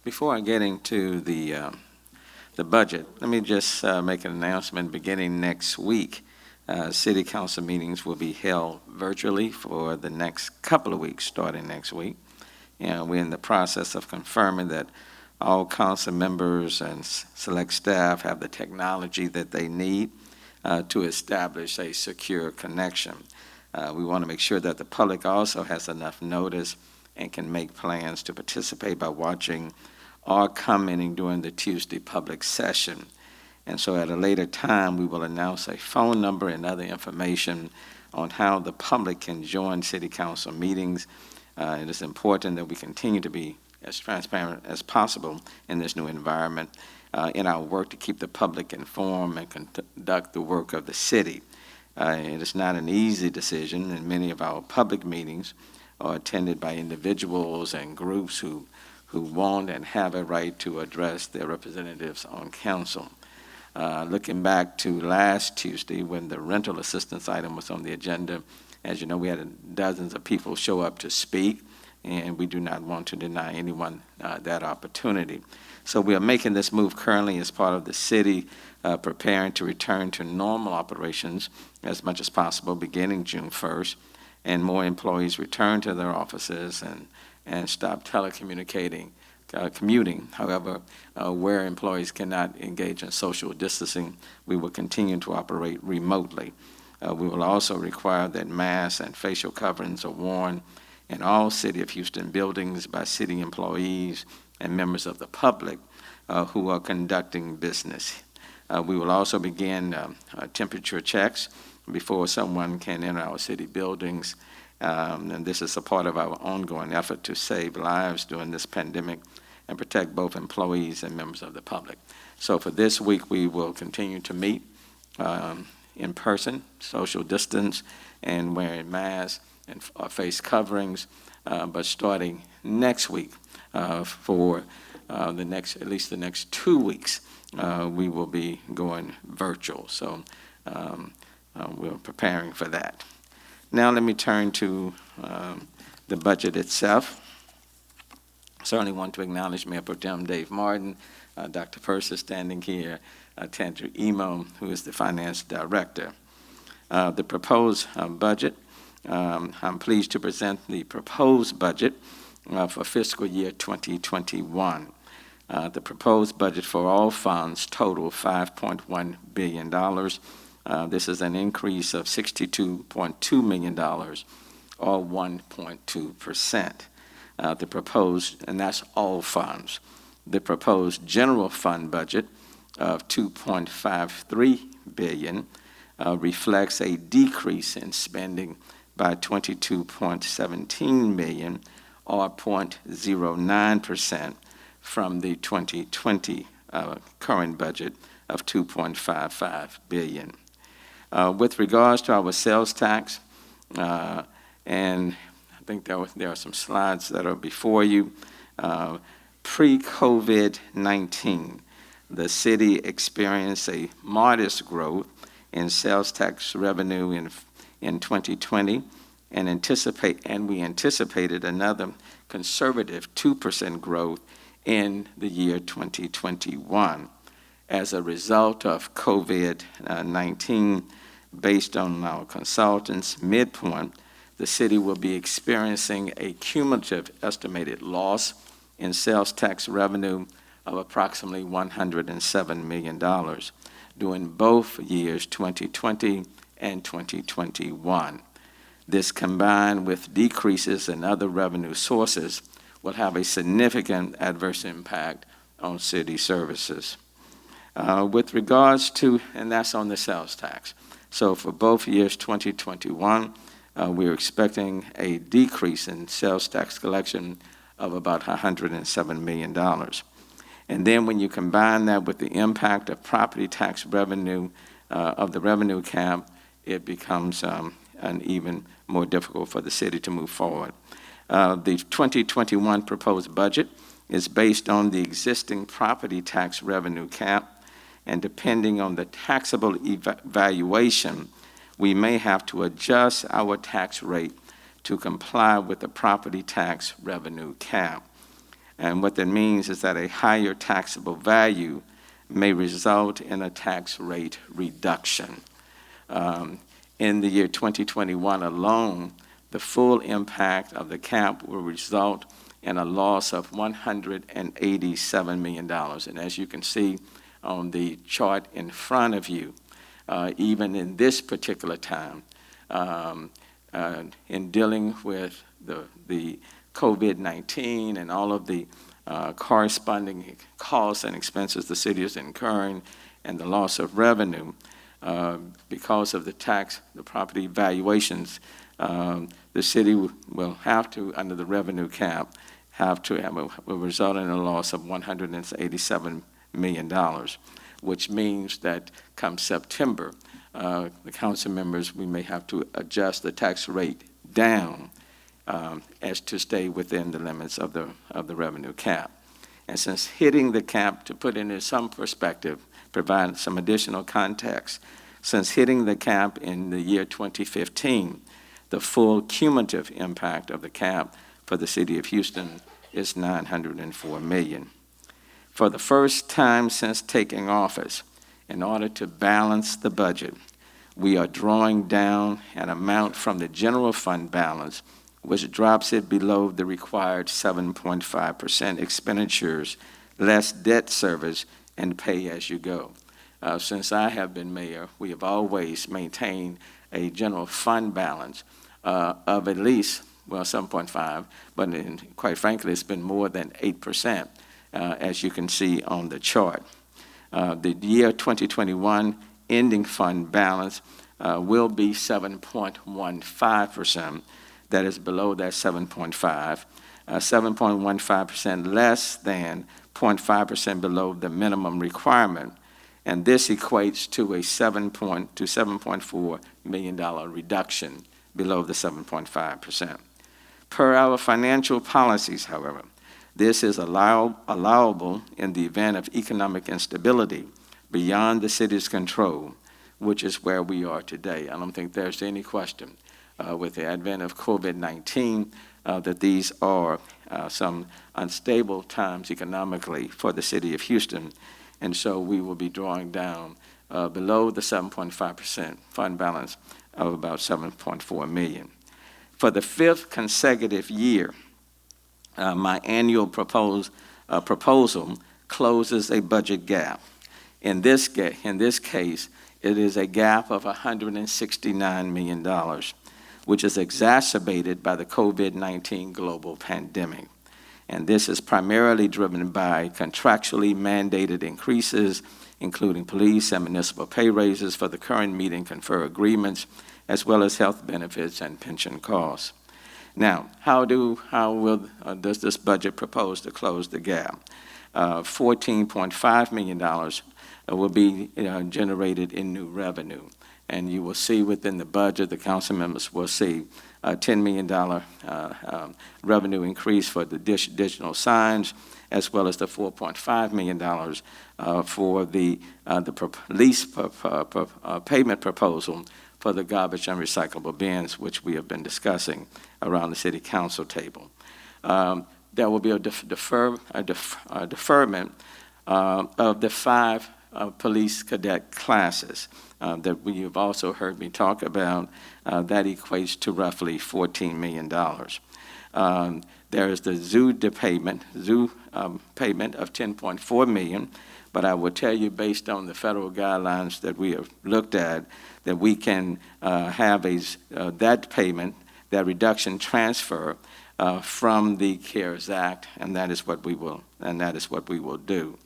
Before I get into the budget, let me just make an announcement. Beginning next week, city council meetings will be held virtually for the next couple of weeks, starting next week. And we're in the process of confirming that all council members and select staff have the technology that they need to establish a secure connection. We want to make sure that the public also has enough notice and can make plans to participate by watching or commenting during the Tuesday public session. And so at a later time, we will announce a phone number and other information on how the public can join city council meetings. It is important that we continue to be as transparent as possible in this new environment in our work to keep the public informed and conduct the work of the city. It is not an easy decision, and many of our public meetings are attended by individuals and groups who want and have a right to address their representatives on council. Looking back to last Tuesday when the rental assistance item was on the agenda, as you know, we had dozens of people show up to speak, and we do not want to deny anyone that opportunity. So we are making this move currently as part of the city preparing to return to normal operations as much as possible beginning June 1st, and more employees return to their offices and stop telecommunicating, commuting. However, where employees cannot engage in social distancing, we will continue to operate remotely. We will also require that masks and facial coverings are worn in all City of Houston buildings by city employees and members of the public who are conducting business. We will also begin temperature checks before someone can enter our city buildings. And this is a part of our ongoing effort to save lives during this pandemic and protect both employees and members of the public. So for this week, we will continue to meet in person, social distance, and wearing masks and face coverings. But starting next week, for at least the next 2 weeks, we will be going virtual. So we're preparing for that. Now let me turn to the budget itself. Certainly want to acknowledge Mayor Pro Tem Dave Martin, Dr. Purse is standing here, Tandra Emo, who is the finance director. The proposed budget, I'm pleased to present the proposed budget for fiscal year 2021. The proposed budget for all funds total $5.1 billion. This is an increase of $62.2 million, or 1.2%. The proposed, and that's all funds, the proposed general fund budget of $2.53 billion reflects a decrease in spending by $22.17 million, or 0.09%, from the 2020 current budget of $2.55 billion. With regards to our sales tax, and I think there are some slides that are before you. Pre-COVID-19, the city experienced a modest growth in sales tax revenue in 2020, and we anticipated another conservative 2% growth in the year 2021. As a result of COVID-19, based on our consultants' midpoint, the city will be experiencing a cumulative estimated loss in sales tax revenue of approximately $107 million during both years 2020 and 2021. This, combined with decreases in other revenue sources, will have a significant adverse impact on city services. With regards to, and that's on the sales tax. So for both years 2021, we're expecting a decrease in sales tax collection of about $107 million. And then when you combine that with the impact of property tax revenue, of the revenue cap, it becomes an even more difficult for the city to move forward. The 2021 proposed budget is based on the existing property tax revenue cap, and depending on the taxable valuation, we may have to adjust our tax rate to comply with the property tax revenue cap. And what that means is that a higher taxable value may result in a tax rate reduction. In the year 2021 alone, the full impact of the cap will result in a loss of $187 million. And as you can see on the chart in front of you, even in this particular time, in dealing with the COVID-19 and all of the corresponding costs and expenses the city is incurring and the loss of revenue because of the property valuations, the city will have to, under the revenue cap, will result in a loss of $187 million, which means that come September, the council members, we may have to adjust the tax rate down as to stay within the limits of the revenue cap. And since hitting the cap, to put it in some perspective, provide some additional context, since hitting the cap in the year 2015, the full cumulative impact of the cap for the city of Houston is $904 million. For the first time since taking office, in order to balance the budget, we are drawing down an amount from the general fund balance, which drops it below the required 7.5% expenditures, less debt service, and pay as you go. Since I have been mayor, we have always maintained a general fund balance of at least, 7.5, but quite frankly, it's been more than 8%, as you can see on the chart. The year 2021 ending fund balance will be 7.15%. That is below that 7.5, 7.15% less than 0.5% below the minimum requirement. And this equates to a $7.4 million reduction below the 7.5%. Per our financial policies, however, this is allowable in the event of economic instability beyond the city's control, which is where we are today. I don't think there's any question with the advent of COVID-19 that these are some unstable times economically for the city of Houston. And so we will be drawing down below the 7.5% fund balance of about $7.4 million. For the fifth consecutive year, my annual proposal closes a budget gap. In this case, it is a gap of $169 million, which is exacerbated by the COVID-19 global pandemic. And this is primarily driven by contractually mandated increases, including police and municipal pay raises for the current meet and confer agreements, as well as health benefits and pension costs. Now, how does this budget propose to close the gap? $14.5 million will be generated in new revenue. And you will see within the budget, the council members will see a $10 million revenue increase for the digital signs, as well as the $4.5 million for the lease payment proposal for the garbage and recyclable bins, which we have been discussing around the city council table. There will be a deferment of the 5 police cadet classes that you've also heard me talk about. That equates to roughly $14 million. There is the zoo payment of $10.4 million, but I will tell you, based on the federal guidelines that we have looked at, that we can have that payment, that reduction transfer from the CARES Act, and that is what we will do.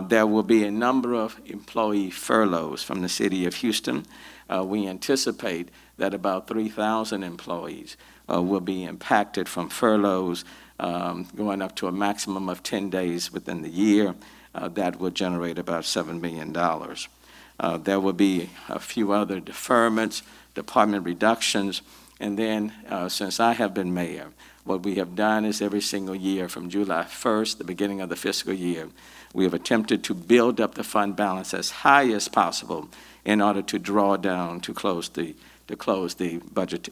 There will be a number of employee furloughs from the city of Houston. We anticipate that about 3,000 employees will be impacted from furloughs, going up to a maximum of 10 days within the year. That will generate about $7 million. There will be a few other deferments, department reductions, and then since I have been mayor, what we have done is every single year from July 1st, the beginning of the fiscal year, we have attempted to build up the fund balance as high as possible in order to draw down, to close the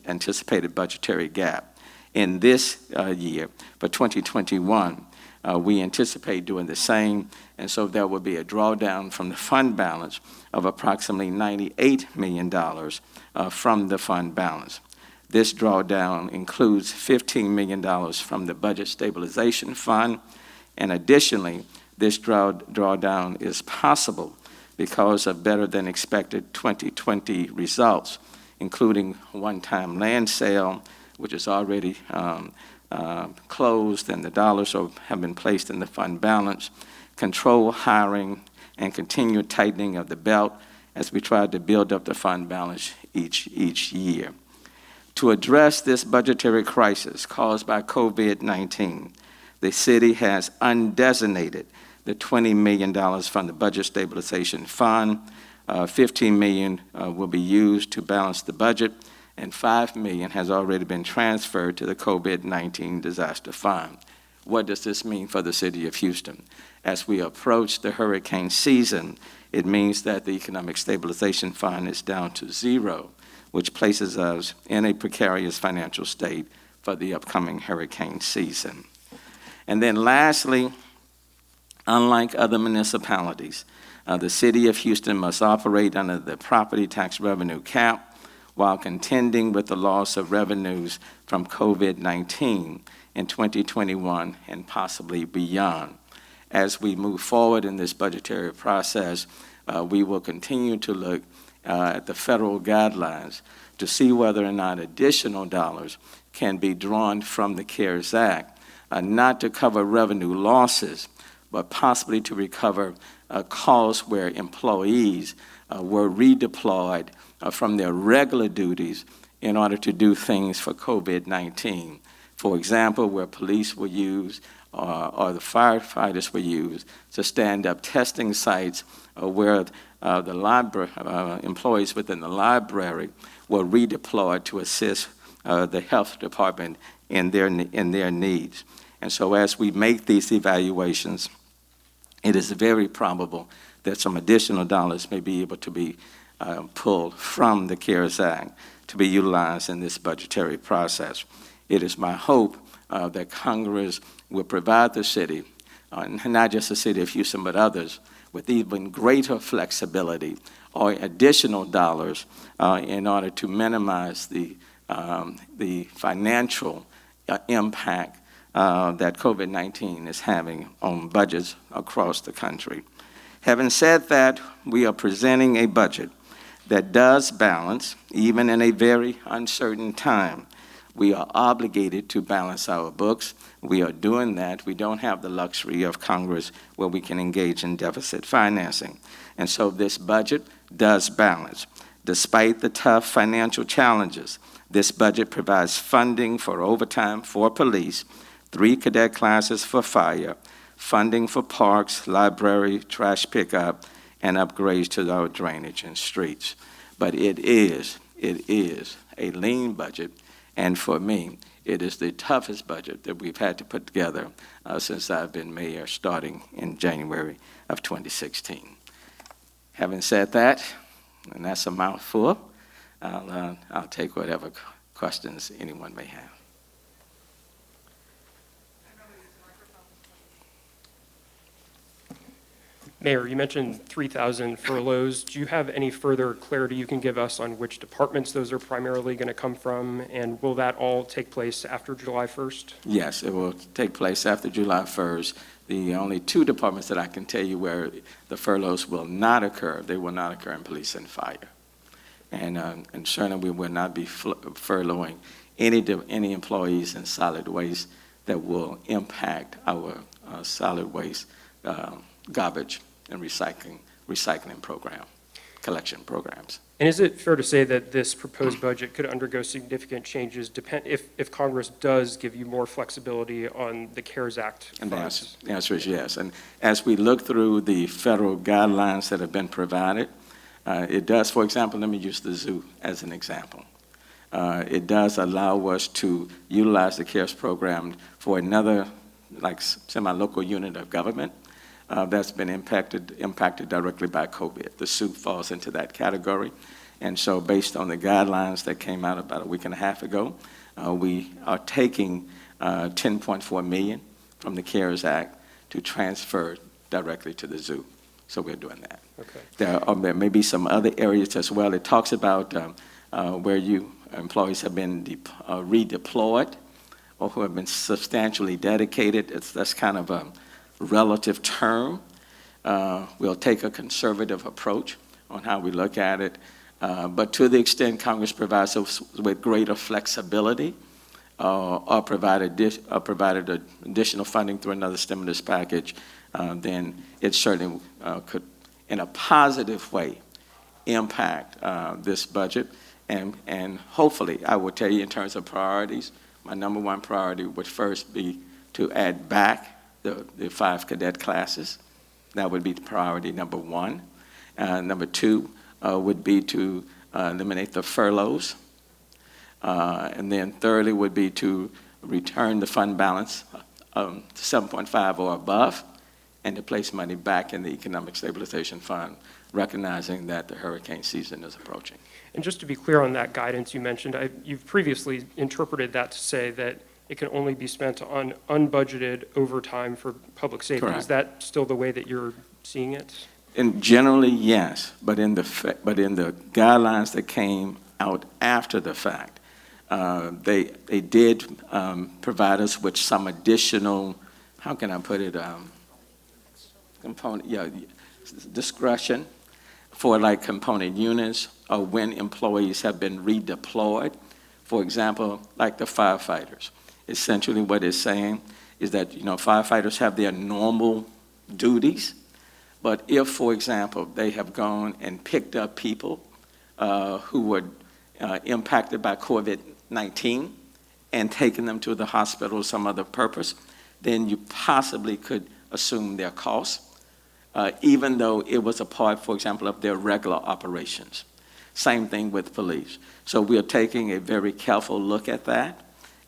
anticipated budgetary gap. In this year, for 2021, we anticipate doing the same, and so there will be a drawdown from the fund balance of approximately $98 million from the fund balance. This drawdown includes $15 million from the Budget Stabilization Fund, and additionally, this drawdown is possible because of better than expected 2020 results, including one-time land sale, which is already closed, and the dollars have been placed in the fund balance, control hiring, and continued tightening of the belt as we try to build up the fund balance each year. To address this budgetary crisis caused by COVID-19, the city has undesignated the $20 million from the Budget Stabilization Fund. $15 million will be used to balance the budget, and $5 million has already been transferred to the COVID-19 Disaster Fund. What does this mean for the city of Houston? As we approach the hurricane season, it means that the Economic Stabilization Fund is down to zero, which places us in a precarious financial state for the upcoming hurricane season. And then lastly, unlike other municipalities, the city of Houston must operate under the property tax revenue cap while contending with the loss of revenues from COVID-19 in 2021 and possibly beyond. As we move forward in this budgetary process, we will continue to look at the federal guidelines to see whether or not additional dollars can be drawn from the CARES Act, not to cover revenue losses, but possibly to recover costs where employees were redeployed from their regular duties in order to do things for COVID-19. For example, where police were used or the firefighters were used to stand up testing sites, where the library employees within the library were redeployed to assist the health department in their needs. And so as we make these evaluations, it is very probable that some additional dollars may be able to be pulled from the CARES Act to be utilized in this budgetary process. It is my hope that Congress will provide the city, not just the city of Houston, but others, with even greater flexibility or additional dollars in order to minimize the financial impact that COVID-19 is having on budgets across the country. Having said that, we are presenting a budget that does balance, even in a very uncertain time. We are obligated to balance our books. We are doing that. We don't have the luxury of Congress where we can engage in deficit financing. And so this budget does balance. Despite the tough financial challenges, this budget provides funding for overtime for police, 3 cadet classes for fire, funding for parks, library, trash pickup, and upgrades to our drainage and streets. But it is a lean budget, and for me, it is the toughest budget that we've had to put together since I've been mayor, starting in January of 2016. Having said that, and that's a mouthful, I'll take whatever questions anyone may have. Mayor, you mentioned 3,000 furloughs. Do you have any further clarity you can give us on which departments those are primarily going to come from, and will that all take place after July 1st? Yes, it will take place after July 1st. The only 2 departments that I can tell you where the furloughs will not occur, they will not occur in police and fire. And certainly we will not be furloughing any employees in solid waste that will impact our solid waste garbage and recycling program, collection programs. And is it fair to say that this proposed budget could undergo significant changes if Congress does give you more flexibility on the CARES Act And funds? the answer is yes. And as we look through the federal guidelines that have been provided, it does, for example, let me use the zoo as an example. It does allow us to utilize the CARES program for another, like, semi-local unit of government that's been impacted directly by COVID. The zoo falls into that category. And so based on the guidelines that came out about a week and a half ago, we are taking $10.4 million from the CARES Act to transfer directly to the zoo. So we're doing that. Okay. There may be some other areas as well. It talks about where employees have been redeployed or who have been substantially dedicated. That's kind of a relative term. We'll take a conservative approach on how we look at it. But to the extent Congress provides us with greater flexibility or provided additional funding through another stimulus package, then it certainly could, in a positive way, impact this budget. And hopefully, I will tell you in terms of priorities, my number one priority would first be to add back the 5 cadet classes. That would be priority number one. Number two would be to eliminate the furloughs. And then thirdly would be to return the fund balance to 7.5 or above, and to place money back in the Economic Stabilization Fund, recognizing that the hurricane season is approaching. And just to be clear on that guidance you mentioned, you've previously interpreted that to say that it can only be spent on unbudgeted overtime for public safety. Correct. Is that still the way that you're seeing it? And generally, yes, but in the guidelines that came out after the fact, they did provide us with some additional, how can I put it, discretion for like component units or when employees have been redeployed. For example, like the firefighters. Essentially what it's saying is that, firefighters have their normal duties, but if, for example, they have gone and picked up people who were impacted by COVID-19 and taken them to the hospital or some other purpose, then you possibly could assume their costs, even though it was a part, for example, of their regular operations. Same thing with police. So we are taking a very careful look at that,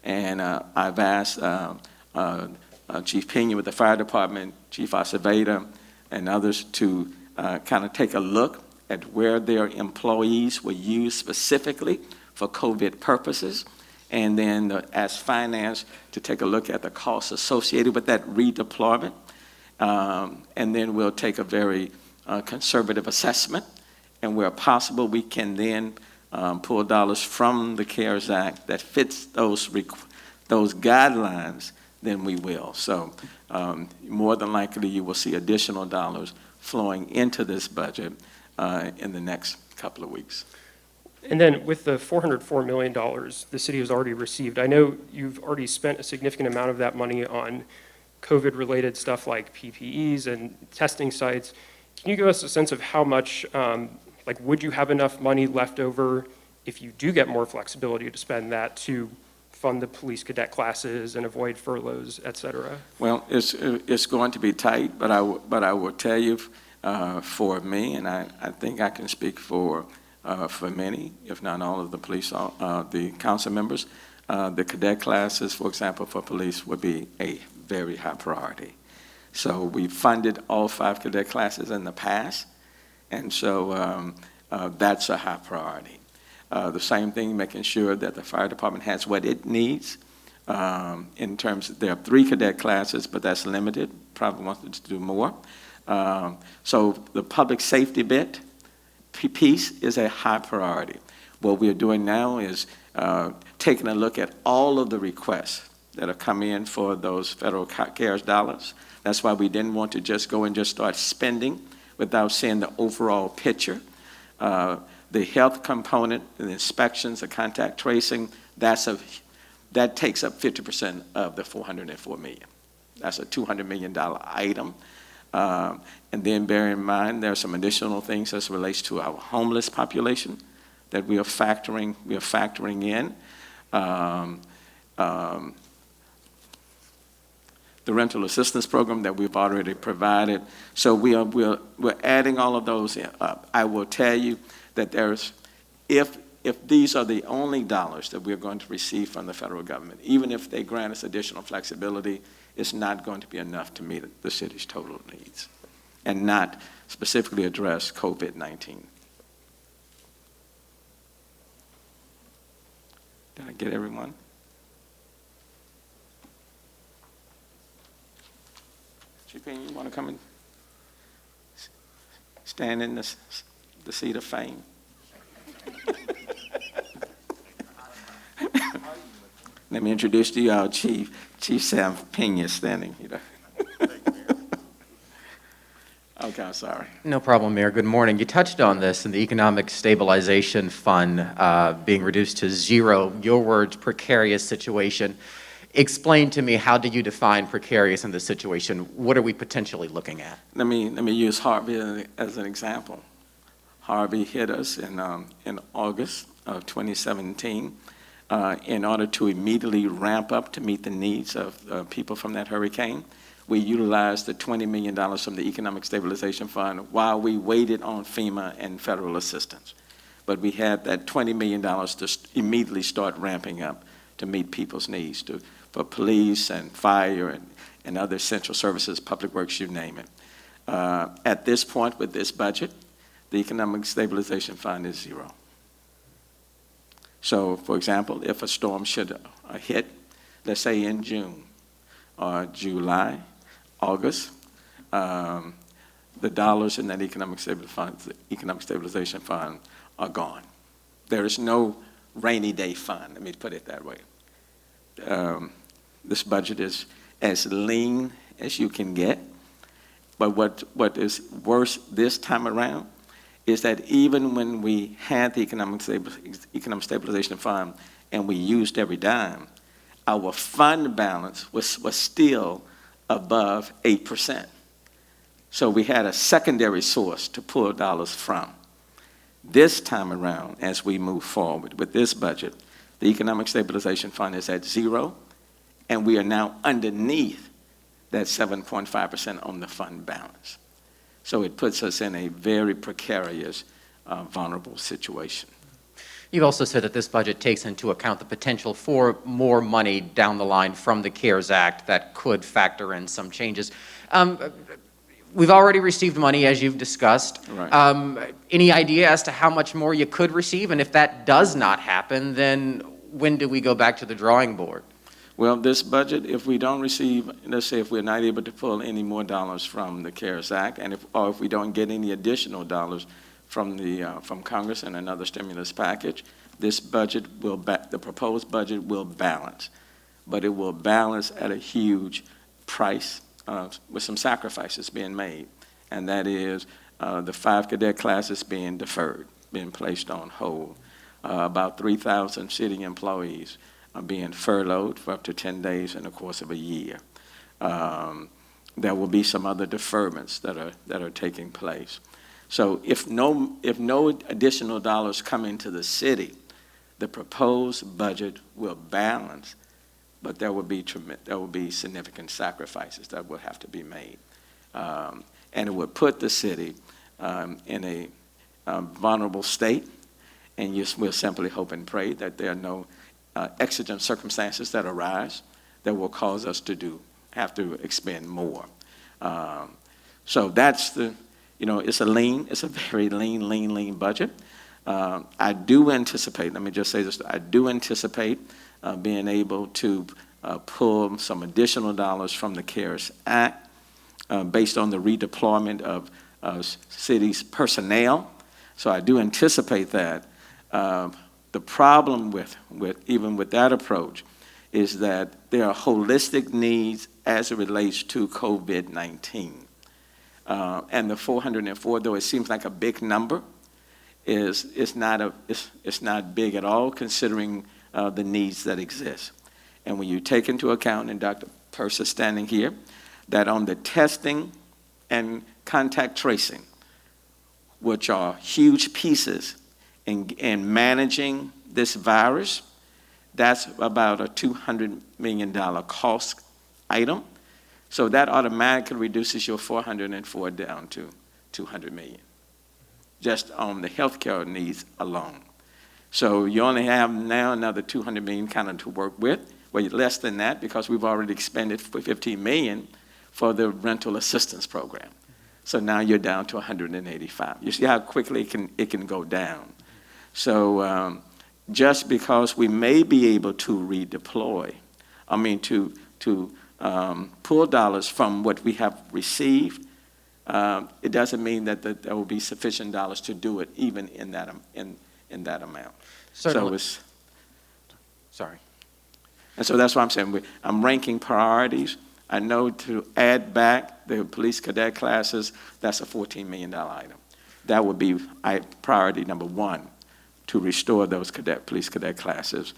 and I've asked Chief Pena with the fire department, Chief Aceveda, and others to kind of take a look at where their employees were used specifically for COVID purposes, and then ask finance to take a look at the costs associated with that redeployment. And then we'll take a very conservative assessment, and where possible, we can then pull dollars from the CARES Act that fits those guidelines, then we will. So more than likely, you will see additional dollars flowing into this budget in the next couple of weeks. And then with the $404 million the city has already received, I know you've already spent a significant amount of that money on COVID-related stuff like PPEs and testing sites. Can you give us a sense of how much, would you have enough money left over if you do get more flexibility to spend that to fund the police cadet classes and avoid furloughs, et cetera? Well, it's going to be tight, but I will tell you, for me, and I think I can speak for many, if not all of the the council members, the cadet classes, for example, for police would be a very high priority. So we funded all 5 cadet classes in the past, and so that's a high priority. The same thing, making sure that the fire department has what it needs in terms of, there are 3 cadet classes, but that's limited, probably wants to do more. So the public safety piece is a high priority. What we're doing now is taking a look at all of the requests that are coming in for those federal CARES dollars. That's why we didn't want to just go and just start spending without seeing the overall picture. The health component, the inspections, the contact tracing, that takes up 50% of the $404 million. That's a $200 million item. And then bear in mind, there are some additional things as it relates to our homeless population that we are factoring in. The rental assistance program that we've already provided. So we're adding all of those up. I will tell you that if these are the only dollars that we're going to receive from the federal government, even if they grant us additional flexibility, it's not going to be enough to meet the city's total needs and not specifically address COVID-19. Did I get everyone? Chief Payne, you want to come and stand in the seat of fame? Let me introduce to you our Chief Sam Pena standing here. Okay, I'm sorry. No problem, Mayor. Good morning. You touched on this in the Economic Stabilization Fund being reduced to zero, your words, precarious situation. Explain to me, how do you define precarious in this situation? What are we potentially looking at? Let me use Harvey as an example. Harvey hit us in August of 2017. In order to immediately ramp up to meet the needs of people from that hurricane, we utilized the $20 million from the Economic Stabilization Fund while we waited on FEMA and federal assistance. But we had that $20 million to immediately start ramping up to meet people's needs, for police and fire and other essential services, public works, you name it. At this point with this budget, the Economic Stabilization Fund is zero. So, for example, if a storm should hit, let's say in June or July, August, the dollars in that Economic Stabilization Fund are gone. There is no rainy day fund, let me put it that way. This budget is as lean as you can get, but what is worse this time around is that even when we had the Economic Stabilization Fund and we used every dime, our fund balance was still above 8%. So we had a secondary source to pull dollars from. This time around, as we move forward with this budget, the Economic Stabilization Fund is at zero, and we are now underneath that 7.5% on the fund balance. So it puts us in a very precarious, vulnerable situation. You've also said that this budget takes into account the potential for more money down the line from the CARES Act that could factor in some changes. We've already received money, as you've discussed. Right. Any idea as to how much more you could receive? And if that does not happen, then when do we go back to the drawing board? Well, this budget, if we don't receive, let's say if we're not able to pull any more dollars from the CARES Act, and if we don't get any additional dollars from Congress and another stimulus package, this budget the proposed budget will balance, but it will balance at a huge price with some sacrifices being made, and that is the 5 cadet classes being deferred, being placed on hold. About 3,000 city employees are being furloughed for up to 10 days in the course of a year. There will be some other deferments that are taking place. So if no additional dollars come into the city, the proposed budget will balance, but there will be significant sacrifices that will have to be made. And it would put the city in a vulnerable state, and we'll simply hope and pray that there are no exigent circumstances that arise that will cause us to have to expend more. So that's it's a very lean budget. I do anticipate, let me just say this, I do anticipate being able to pull some additional dollars from the CARES Act based on the redeployment of cities' personnel. So I do anticipate that. The problem even with that approach is that there are holistic needs as it relates to COVID-19. And the 404, though it seems like a big number, it's not big at all considering the needs that exist. And when you take into account, and Dr. Purse is standing here, that on the testing and contact tracing, which are huge pieces in managing this virus, that's about a $200 million cost item. So that automatically reduces your 404 down to 200 million, just on the healthcare needs alone. So you only have now another 200 million kind of to work with. Well, less than that because we've already expended 15 million for the rental assistance program. So now you're down to 185. You see how quickly it can go down. So just because we may be able to redeploy, to pull dollars from what we have received, it doesn't mean that there will be sufficient dollars to do it even in that amount. Certainly. Sorry. And so that's why I'm saying I'm ranking priorities. I know to add back the police cadet classes, that's a $14 million item. That would be priority number one, to restore those police cadet classes,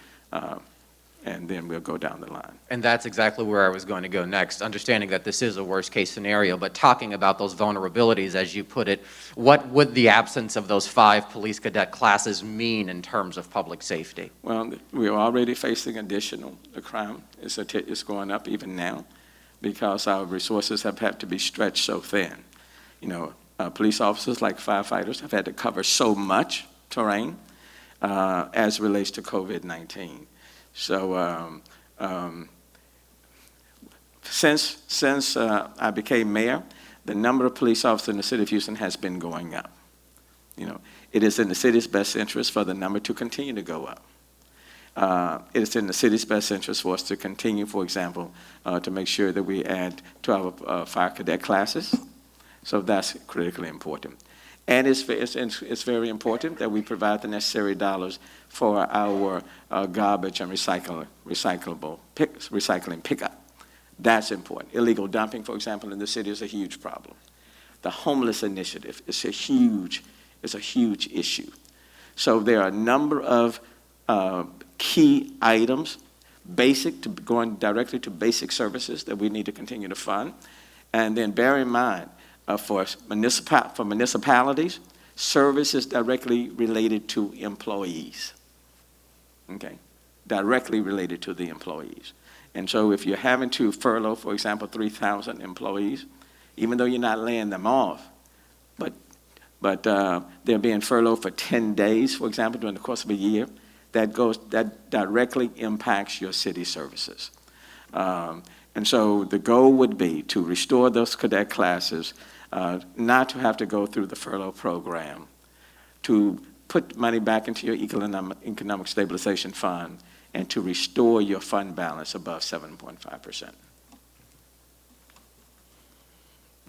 and then we'll go down the line. And that's exactly where I was going to go next, understanding that this is a worst-case scenario, but talking about those vulnerabilities, as you put it, what would the absence of those 5 police cadet classes mean in terms of public safety? Well, we're already facing additional. The crime is going up even now because our resources have had to be stretched so thin. You know, police officers, like firefighters, have had to cover so much terrain as relates to COVID-19. So since I became mayor, the number of police officers in the city of Houston has been going up. You know, it is in the city's best interest for the number to continue to go up. It is in the city's best interest for us to continue, for example, to make sure that we add 12 fire cadet classes. So that's critically important. And it's very important that we provide the necessary dollars for our garbage and recycling pickup. That's important. Illegal dumping, for example, in the city is a huge problem. The homeless initiative is a huge issue. So there are a number of key items, going directly to basic services that we need to continue to fund. And then bear in mind, for municipalities, service is directly related to employees, okay? Directly related to the employees. And so if you're having to furlough, for example, 3,000 employees, even though you're not laying them off, but they're being furloughed for 10 days, for example, during the course of a year, that directly impacts your city services. And so the goal would be to restore those cadet classes, not to have to go through the furlough program, to put money back into your economic stabilization fund, and to restore your fund balance above 7.5%.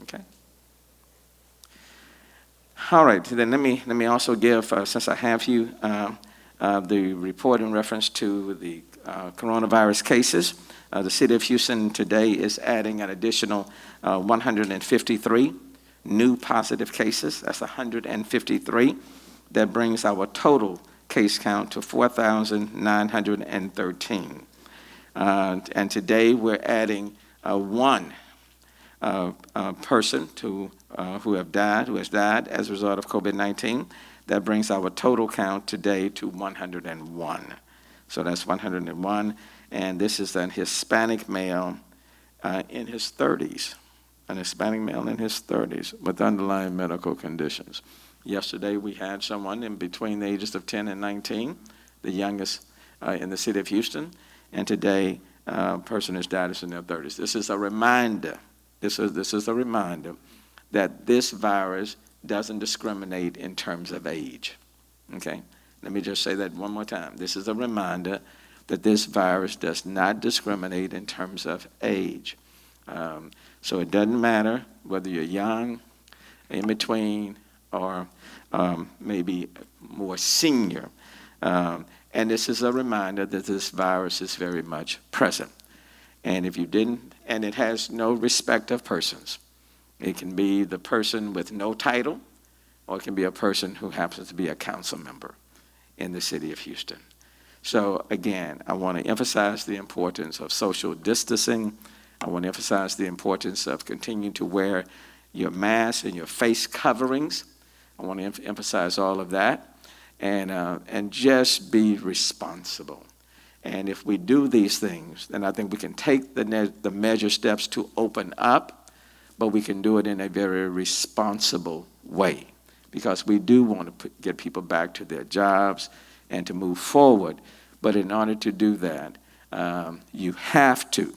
Okay. All right. Then let me also give, since I have you, the report in reference to the coronavirus cases. The city of Houston today is adding an additional 153 new positive cases. That's 153. That brings our total case count to 4,913. And today we're adding one person who has died as a result of COVID-19. That brings our total count today to 101. So that's 101. And this is a Hispanic male in his 30s, an Hispanic male in his 30s with underlying medical conditions. Yesterday we had someone in between the ages of 10 and 19, the youngest in the city of Houston, and today a person whose died is in their 30s. This is a reminder, this is a reminder that this virus doesn't discriminate in terms of age, okay? Let me just say that one more time. This is a reminder that this virus does not discriminate in terms of age. So it doesn't matter whether you're young, in between, or maybe more senior. And this is a reminder that this virus is very much present. And if you didn't, and it has no respect of persons. It can be the person with no title, or it can be a person who happens to be a council member in the city of Houston. So again, I want to emphasize the importance of social distancing. I want to emphasize the importance of continuing to wear your mask and your face coverings. I want to emphasize all of that, and just be responsible. And if we do these things, then I think we can take the measured steps to open up, but we can do it in a very responsible way, because we do want to get people back to their jobs and to move forward. But in order to do that, you have to,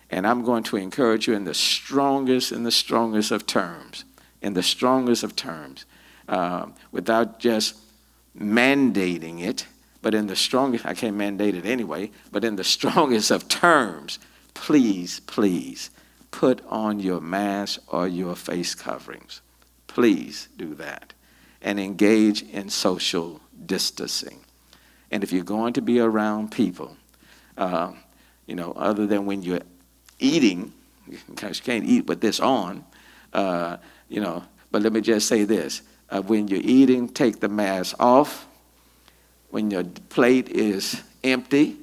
and I'm going to encourage you in the strongest of terms, without just mandating it, but in the strongest, I can't mandate it anyway, but in the strongest of terms, please, please put on your mask or your face coverings. Please do that. And engage in social distancing. And if you're going to be around people, other than when you're eating, because you can't eat with this on, but let me just say this. When you're eating, take the mask off. When your plate is empty,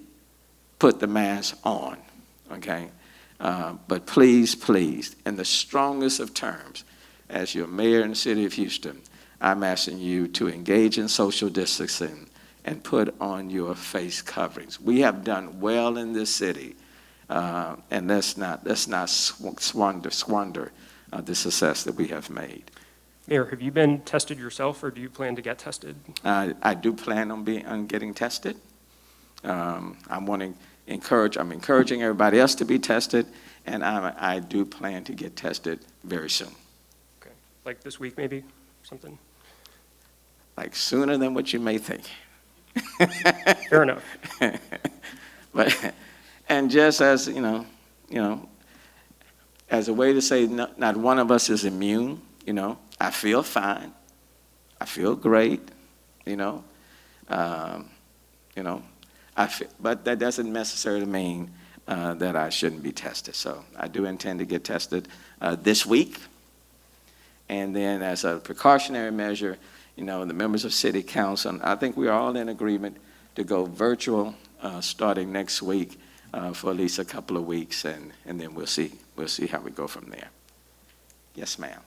put the mask on, okay? But please, please, in the strongest of terms, as your mayor in the city of Houston, I'm asking you to engage in social distancing and put on your face coverings. We have done well in this city, and let's not squander the success that we have made. Mayor, have you been tested yourself, or do you plan to get tested? I do plan on getting tested. I'm encouraging everybody else to be tested, and I do plan to get tested very soon. Okay, like this week maybe, something? Like sooner than what you may think. Fair enough. But, and just as, as a way to say not one of us is immune, I feel fine. I feel great, but that doesn't necessarily mean that I shouldn't be tested. So I do intend to get tested this week. And then as a precautionary measure, the members of City Council, I think we're all in agreement to go virtual starting next week for at least a couple of weeks, and then we'll see how we go from there. Yes, ma'am.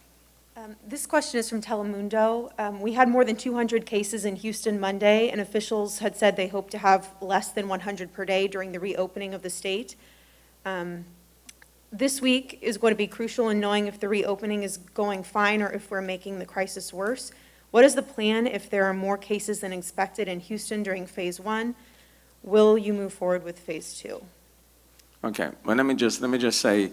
This question is from Telemundo. We had more than 200 cases in Houston Monday, and officials had said they hope to have less than 100 per day during the reopening of the state. This week is going to be crucial in knowing if the reopening is going fine or if we're making the crisis worse. What is the plan if there are more cases than expected in Houston during phase 1? Will you move forward with phase 2? Okay, well, let me just say,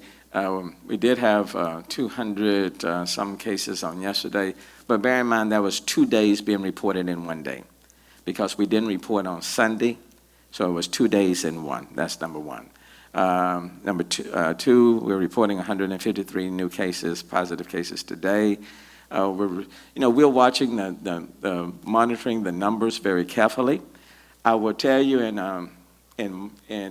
we did have 200 some cases on yesterday, but bear in mind that was 2 days being reported in 1 day, because we didn't report on Sunday, so it was 2 days in one. That's number one. Number two, we're reporting 153 new cases, positive cases today. We're watching the monitoring the numbers very carefully. I will tell you in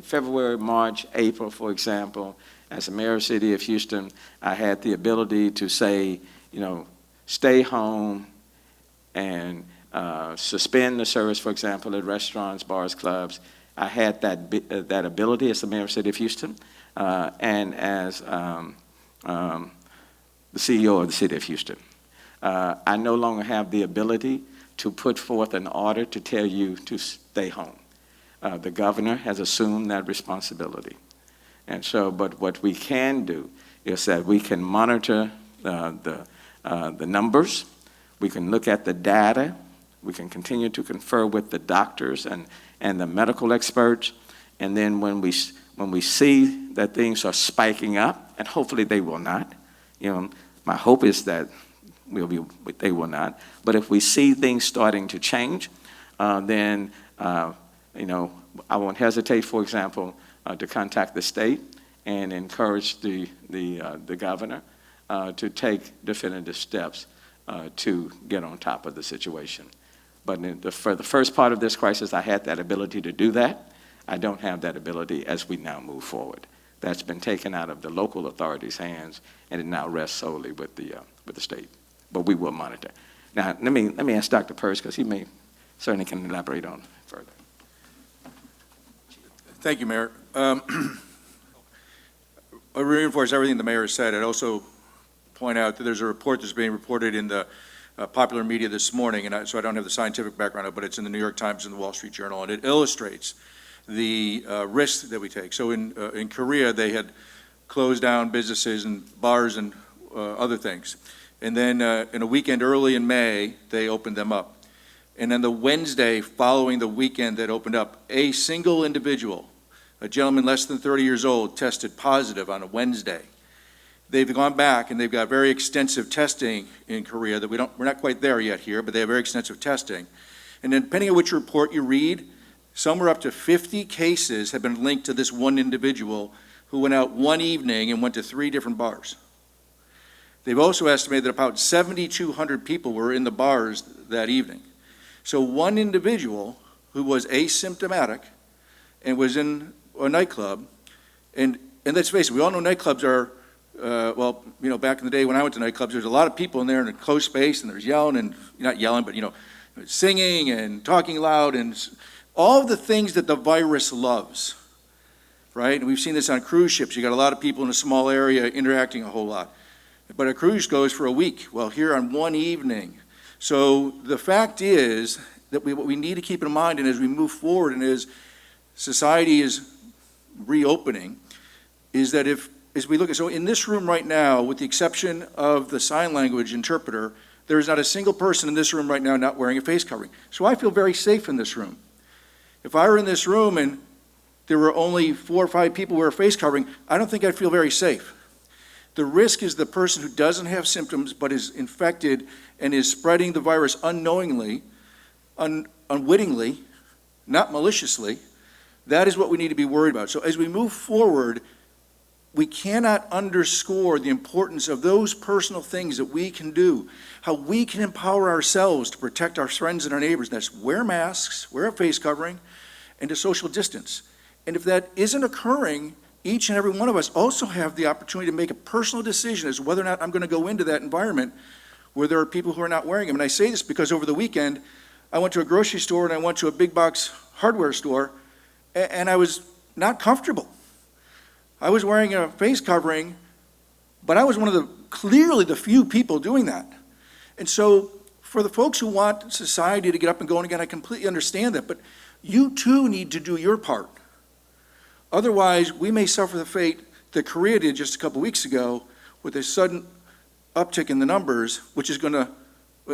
February, March, April, for example, as a mayor of the city of Houston, I had the ability to say, stay home and suspend the service, for example, at restaurants, bars, clubs. I had that ability as the mayor of the city of Houston and as the CEO of the city of Houston. I no longer have the ability to put forth an order to tell you to stay home. The governor has assumed that responsibility. And so, but what we can do is that we can monitor the numbers, we can look at the data, we can continue to confer with the doctors and the medical experts, and then when we see that things are spiking up, and hopefully they will not, my hope is that they will not, but if we see things starting to change, then I won't hesitate, for example, to contact the state and encourage the governor to take definitive steps to get on top of the situation. But for the first part of this crisis, I had that ability to do that. I don't have that ability as we now move forward. That's been taken out of the local authorities' hands, and it now rests solely with the state. But we will monitor. Now, let me ask Dr. Purse, because he certainly can elaborate on it further. Thank you, Mayor. I reinforce everything the mayor has said. I'd also point out that there's a report that's being reported in the popular media this morning, and so I don't have the scientific background of it, but it's in the New York Times and the Wall Street Journal, and it illustrates the risks that we take. So in Korea, they had closed down businesses and bars and other things. And then in a weekend early in May, they opened them up. And then the Wednesday following the weekend that opened up, a single individual, a gentleman less than 30 years old, tested positive on a Wednesday. They've gone back and they've got very extensive testing in Korea that we're not quite there yet here, but they have very extensive testing. And then depending on which report you read, somewhere up to 50 cases have been linked to this one individual who went out one evening and went to 3 different bars. They've also estimated that about 7,200 people were in the bars that evening. So one individual who was asymptomatic and was in a nightclub, and let's face it, we all know nightclubs are, well, you know, back in the day when I went to nightclubs, there's a lot of people in there in a closed space, and there's yelling, and not yelling, but, you know, singing and talking loud, and all of the things that the virus loves, right? And we've seen this on cruise ships. You got a lot of people in a small area interacting a whole lot. But a cruise goes for a week. Well, here on one evening. So the fact is that what we need to keep in mind, and as we move forward and as society is reopening, is that as we look at, so in this room right now, with the exception of the sign language interpreter, there is not a single person in this room right now not wearing a face covering. So I feel very safe in this room. If I were in this room and there were only 4 or 5 people who wear a face covering, I don't think I'd feel very safe. The risk is the person who doesn't have symptoms but is infected and is spreading the virus unknowingly, unwittingly, not maliciously. That is what we need to be worried about. So as we move forward, we cannot underscore the importance of those personal things that we can do, how we can empower ourselves to protect our friends and our neighbors. That's wear masks, wear a face covering, and to social distance. And if that isn't occurring, each and every one of us also have the opportunity to make a personal decision as to whether or not I'm going to go into that environment where there are people who are not wearing them. And I say this because over the weekend, I went to a grocery store and I went to a big box hardware store, and I was not comfortable. I was wearing a face covering, but I was one of the clearly the few people doing that. And so for the folks who want society to get up and going again, I completely understand that, but you too need to do your part. Otherwise, we may suffer the fate that Korea did just a couple weeks ago with a sudden uptick in the numbers, which is going to,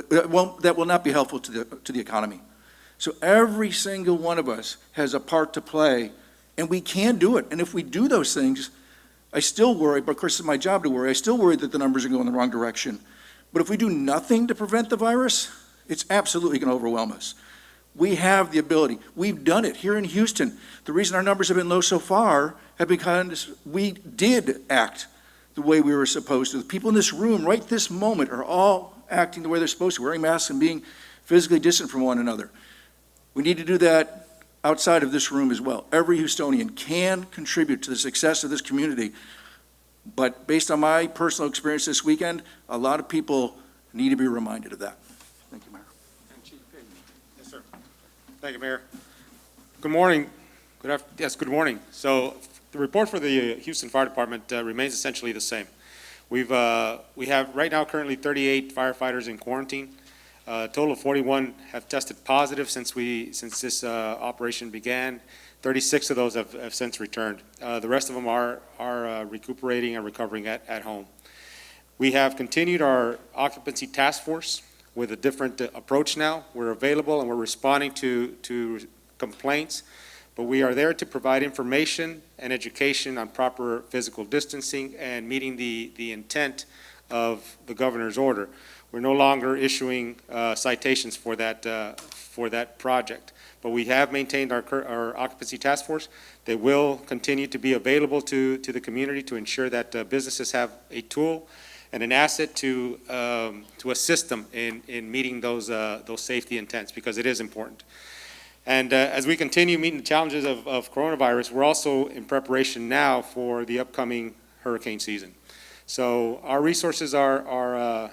that will not be helpful to the economy. So every single one of us has a part to play, and we can do it. And if we do those things, I still worry, but of course it's my job to worry, I still worry that the numbers are going in the wrong direction. But if we do nothing to prevent the virus, it's absolutely going to overwhelm us. We have the ability. We've done it here in Houston. The reason our numbers have been low so far have because we did act the way we were supposed to. The people in this room right this moment are all acting the way they're supposed to, wearing masks and being physically distant from one another. We need to do that outside of this room as well. Every Houstonian can contribute to the success of this community. But based on my personal experience this weekend, a lot of people need to be reminded of that. Thank you, Mayor. Yes, sir. Thank you, Mayor. Good morning. Good morning. So the report for the Houston Fire Department remains essentially the same. We have right now currently 38 firefighters in quarantine. A total of 41 have tested positive since this operation began. 36 of those have since returned. The rest of them are recuperating and recovering at home. We have continued our occupancy task force with a different approach now. We're available and we're responding to complaints, but we are there to provide information and education on proper physical distancing and meeting the intent of the governor's order. We're no longer issuing citations for that project, but we have maintained our occupancy task force. They will continue to be available to the community to ensure that businesses have a tool and an asset to assist them in meeting those safety intents, because it is important. And as we continue meeting the challenges of coronavirus, we're also in preparation now for the upcoming hurricane season. So our resources are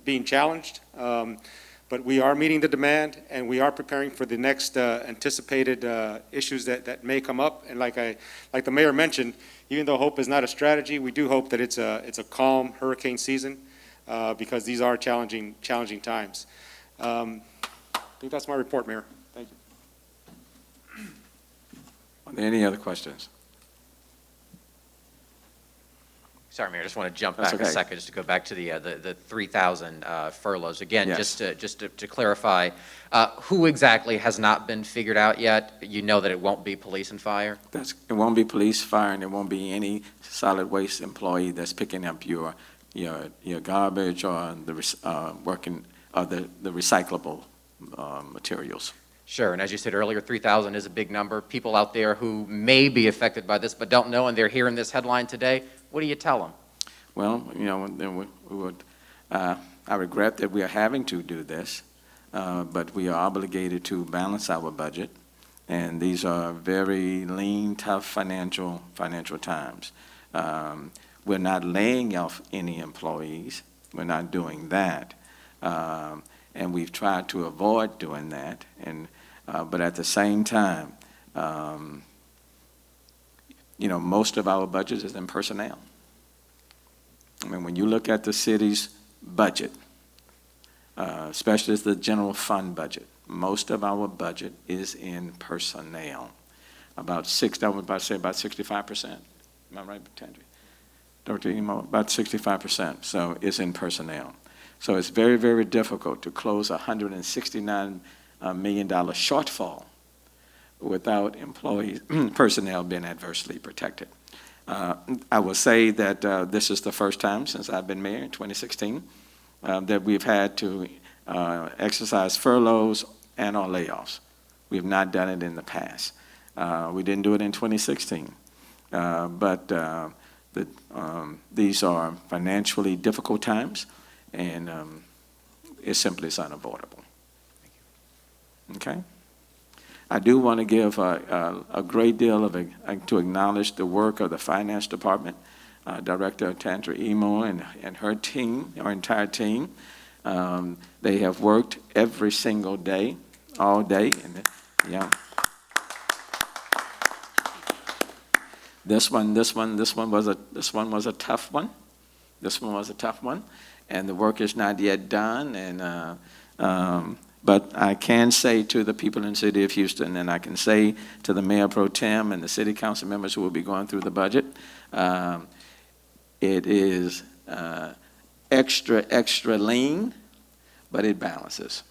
being challenged, but we are meeting the demand, and we are preparing for the next anticipated issues that may come up. And like the mayor mentioned, even though hope is not a strategy, we do hope that it's a calm hurricane season, because these are challenging times. I think that's my report, Mayor. Thank you. Are there any other questions? Sorry, Mayor, I just want to jump That's back okay. a second just to go back to the 3,000 furloughs. Again, Yes. just to clarify, who exactly has not been figured out yet? You know that it won't be police and fire? It won't be police, fire, and there won't be any solid waste employee that's picking up your garbage or the working or the recyclable materials. Sure, and as you said earlier, 3,000 is a big number. People out there who may be affected by this but don't know, and they're hearing this headline today, what do you tell them? Well, then we would, I regret that we are having to do this, but we are obligated to balance our budget, and these are very lean, tough financial times. We're not laying off any employees. We're not doing that. And we've tried to avoid doing that. But at the same time, most of our budget is in personnel. I mean, when you look at the city's budget, especially the general fund budget, most of our budget is in personnel. About 65%. Am I right, Tandri? Dr. Emo, about 65%. So it's in personnel. So it's very, very difficult to close a $169 million shortfall without employees, personnel being adversely protected. I will say that this is the first time since I've been mayor in 2016 that we've had to exercise furloughs and or layoffs. We have not done it in the past. We didn't do it in 2016. But these are financially difficult times, and it simply is unavoidable. Okay? I do want to give a great deal of to acknowledge the work of the finance department, Director Tandra Emo and her team, our entire team. They have worked every single day, all day, and yeah. This one was a tough one. This one was a tough one, and the work is not yet done. And but I can say to the people in the city of Houston, and I can say to the Mayor Pro Tem and the city council members who will be going through the budget, it is extra lean, but it balances.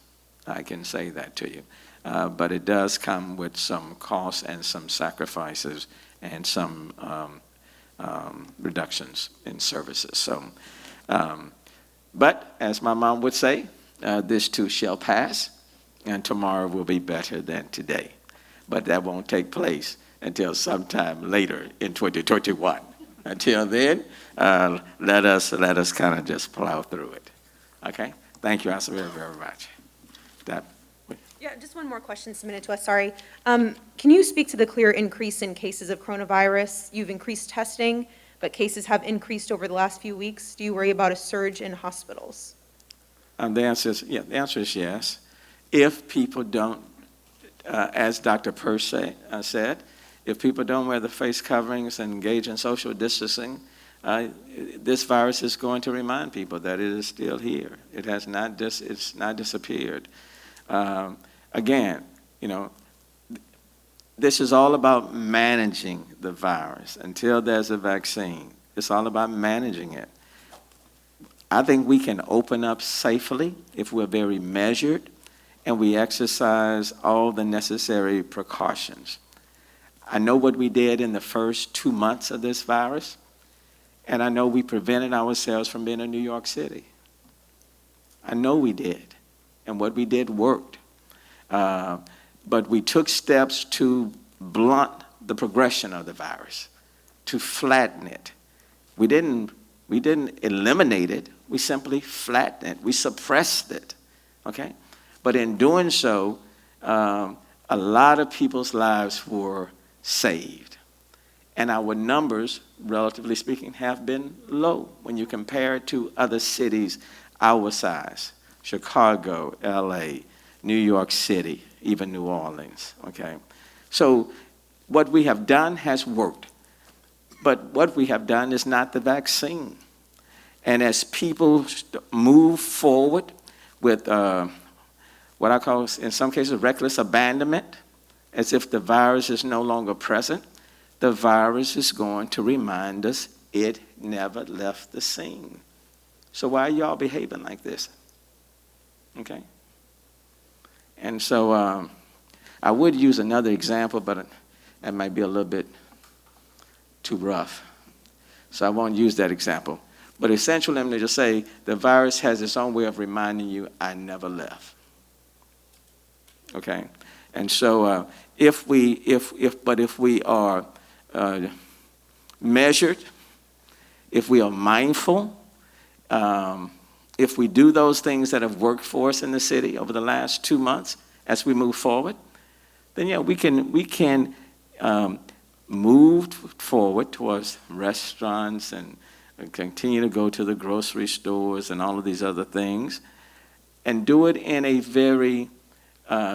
I can say that to you. But it does come with some costs and some sacrifices and some reductions in services. So, but as my mom would say, this too shall pass, and tomorrow will be better than today. But that won't take place until sometime later in 2021. Until then, let us kind of just plow through it. Okay? Thank you, Asa, very, very much. Yeah, just one more question submitted to us, sorry. Can you speak to the clear increase in cases of coronavirus? You've increased testing, but cases have increased over the last few weeks. Do you worry about a surge in hospitals? The answer is yes. If people don't, as Dr. Purse said, if people don't wear the face coverings and engage in social distancing, this virus is going to remind people that it is still here. It has not it's not disappeared. Again, this is all about managing the virus until there's a vaccine. It's all about managing it. I think we can open up safely if we're very measured and we exercise all the necessary precautions. I know what we did in the first 2 months of this virus, and I know we prevented ourselves from being in New York City. I know we did, and what we did worked. But we took steps to blunt the progression of the virus, to flatten it. We didn't eliminate it. We simply flattened it. We suppressed it. Okay? But in doing so, a lot of people's lives were saved. And our numbers, relatively speaking, have been low when you compare it to other cities our size, Chicago, LA, New York City, even New Orleans, okay? So what we have done has worked, but what we have done is not the vaccine. And as people move forward with what I call, in some cases, reckless abandonment, as if the virus is no longer present, the virus is going to remind us it never left the scene. So why are y'all behaving like this? Okay? And so I would use another example, but it might be a little bit too rough. So I won't use that example. But essentially, I'm going to just say the virus has its own way of reminding you, I never left. Okay? And so if we are measured, if we are mindful, if we do those things that have worked for us in the city over the last 2 months as we move forward, then yeah, we can move forward towards restaurants and continue to go to the grocery stores and all of these other things, and do it in a very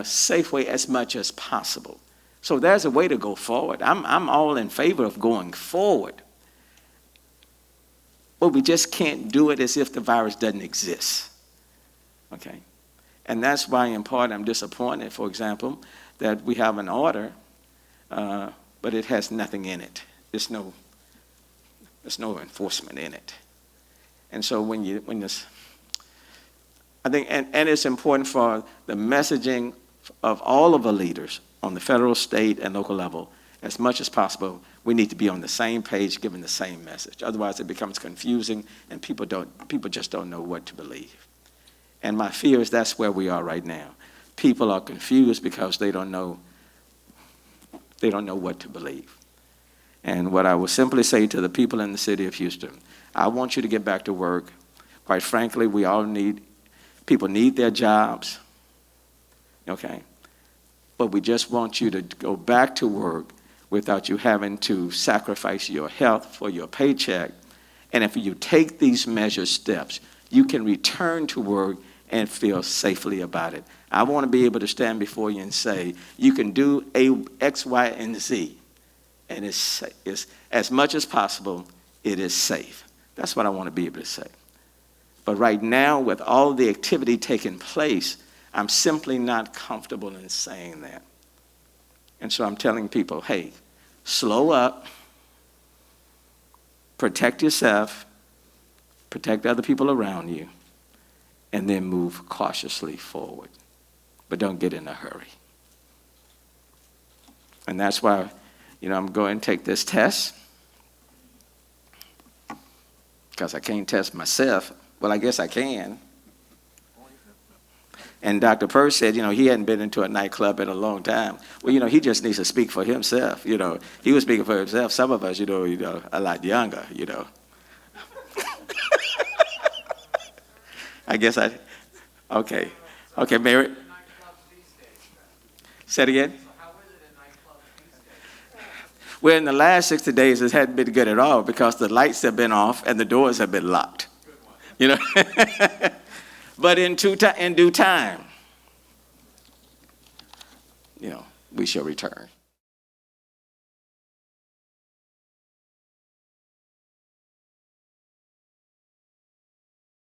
safe way as much as possible. So there's a way to go forward. I'm all in favor of going forward. But we just can't do it as if the virus doesn't exist. Okay? And that's why in part I'm disappointed, for example, that we have an order, but it has nothing in it. There's no enforcement in it. And so when this, I think, and it's important for the messaging of all of the leaders on the federal, state, and local level, as much as possible, we need to be on the same page, giving the same message. Otherwise, it becomes confusing, and people just don't know what to believe. And my fear is that's where we are right now. People are confused because they don't know what to believe. And what I will simply say to the people in the city of Houston, I want you to get back to work. Quite frankly, people need their jobs, okay? But we just want you to go back to work without you having to sacrifice your health for your paycheck. And if you take these measured steps, you can return to work and feel safely about it. I want to be able to stand before you and say, you can do X, Y, and Z, and it's as much as possible, it is safe. That's what I want to be able to say. But right now, with all the activity taking place, I'm simply not comfortable in saying that. And so I'm telling people, hey, slow up, protect yourself, protect other people around you, and then move cautiously forward. But don't get in a hurry. And that's why, I'm going to take this test, because I can't test myself. Well, I guess I can. And Dr. Purse said, he hadn't been into a nightclub in a long time. Well, he just needs to speak for himself. He was speaking for himself. Some of us, a lot younger, I guess okay, Mary. Say it again. Well, in the last 60 days, it hadn't been good at all because the lights have been off and the doors have been locked. But in due time, we shall return.